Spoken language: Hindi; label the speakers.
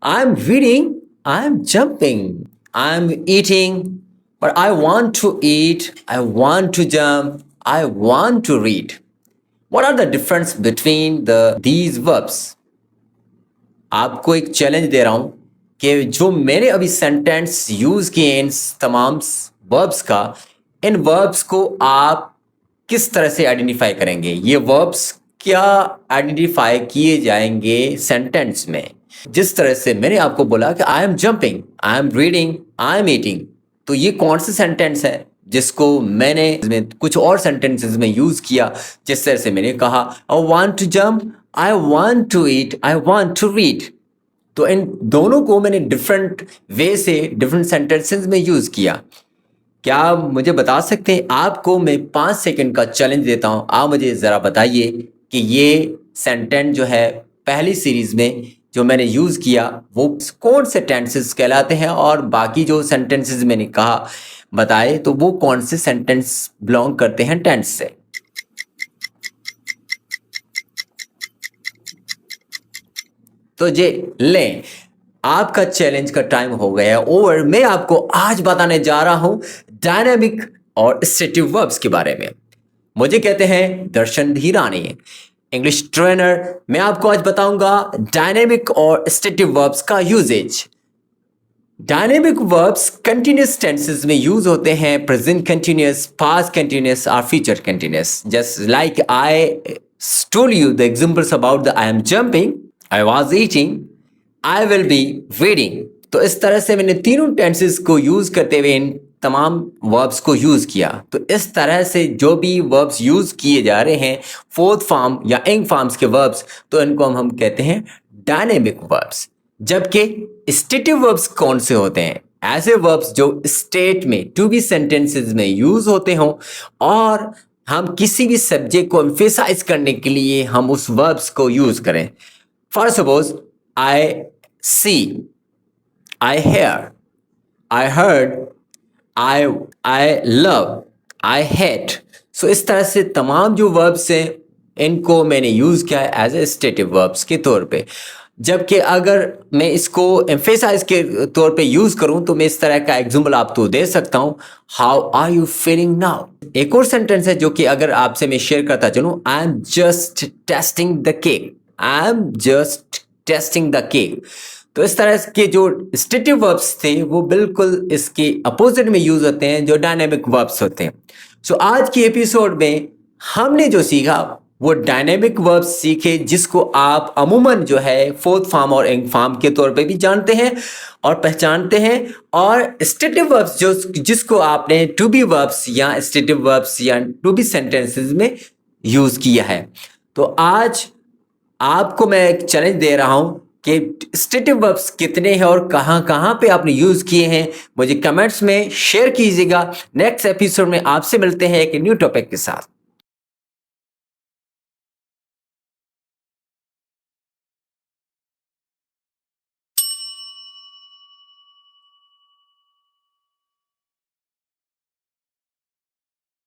Speaker 1: I'm reading, I'm jumping, I'm eating, but I want to eat, I want to jump, I want to read. What are the difference between these verbs? आपको एक चैलेंज दे रहा हूं कि जो मैंने अभी सेंटेंस यूज किए इन तमाम वर्ब्स का, इन वर्ब्स को आप किस तरह से आइडेंटिफाई करेंगे? ये वर्ब्स क्या आइडेंटिफाई किए जाएंगे सेंटेंस में? जिस तरह से मैंने आपको बोला कि आई am jumping, I am reading, I am eating, तो ये कौन सा सेंटेंस है जिसको मैंने कुछ और सेंटेंसेस में यूज किया? जिस तरह से मैंने कहा I want to jump, I want to eat, I want to read, तो इन दोनों को मैंने डिफरेंट वे से डिफरेंट सेंटेंसेस में यूज किया। क्या आप मुझे बता सकते हैं? आपको मैं 5 सेकंड का चैलेंज देता हूं, आप मुझे ज़रा बताइए कि ये सेंटेंस जो है पहली सीरीज में जो मैंने यूज़ किया वो कौन से टेंसेस कहलाते हैं, और बाकी जो सेंटेंसेस मैंने कहा बताए तो वो कौन से सेंटेंस बिलोंग करते हैं टेंस से। तो जे लें, आपका चैलेंज का टाइम हो गया है ओवर। मैं आपको आज बताने जा रहा हूं डायनामिक और स्टेटिव वर्ब्स के बारे में। मुझे कहते हैं दर्शन धीरानी, इंग्लिश ट्रेनर। मैं आपको आज बताऊंगा डायनेमिक और स्टेटिव वर्ब्स का usages. Dynamic verbs continuous tenses में यूज होते हैं, प्रेजेंट कंटिन्यूस, पास्ट कंटिन्यूस और future continuous. Just like I told you the examples about the I am jumping, I was eating, I will be reading. तो इस तरह से मैंने तीनों टेंसेस को यूज करते हुए इन तमाम वर्ब्स को यूज किया। तो इस तरह से जो भी वर्ब्स यूज किए जा रहे हैं फोर्थ फॉर्म या इंग फॉर्म्स के वर्ब्स, तो इनको हम कहते हैं डायनेमिक वर्ब्स। जबकि स्टेटिव वर्ब्स कौन से होते हैं? ऐसे वर्ब्स जो स्टेट में टू बी सेंटेंसेस में यूज होते हों और हम किसी भी सब्जेक्ट को एम्फेसाइज करने के लिए हम उस वर्ब्स को यूज करें। For suppose I see, I hear, I heard, I love, I hate. So इस तरह से तमाम जो वर्ब्स हैं इनको मैंने यूज़ किया है एज ए स्टेटिव वर्ब्स के तौर पे। जबकि अगर मैं इसको एम्फेसाइज के तौर पे यूज़ करूं तो मैं इस तरह का एग्जाम्पल आपको दे सकता हूं, how are you feeling now. एक और सेंटेंस है जो कि अगर आपसे मैं शेयर करता चलूं, I am just testing the cake, I am just testing the cake. तो इस तरह के जो स्टेटिव वर्ब्स थे वो बिल्कुल इसके अपोजिट में यूज होते हैं जो डायनेमिक वर्ब्स होते हैं। सो आज की एपिसोड में हमने जो सीखा वो डायनेमिक वर्ब्स सीखे, जिसको आप अमूमन जो है फोर्थ फॉर्म और इंग फॉर्म के तौर पे भी जानते हैं और पहचानते हैं, और स्टेटिव वर्ब्स जो जिसको आपने टू बी वर्ब्स या स्टेटिव वर्ब्स या टू बी सेंटेंसेस में यूज किया है। तो आज आपको मैं एक चैलेंज दे रहा हूं कि स्टेटिव वर्ब्स कितने हैं और कहां कहां पे आपने यूज किए हैं, मुझे कमेंट्स में शेयर कीजिएगा। नेक्स्ट एपिसोड में आपसे मिलते हैं एक न्यू टॉपिक के साथ।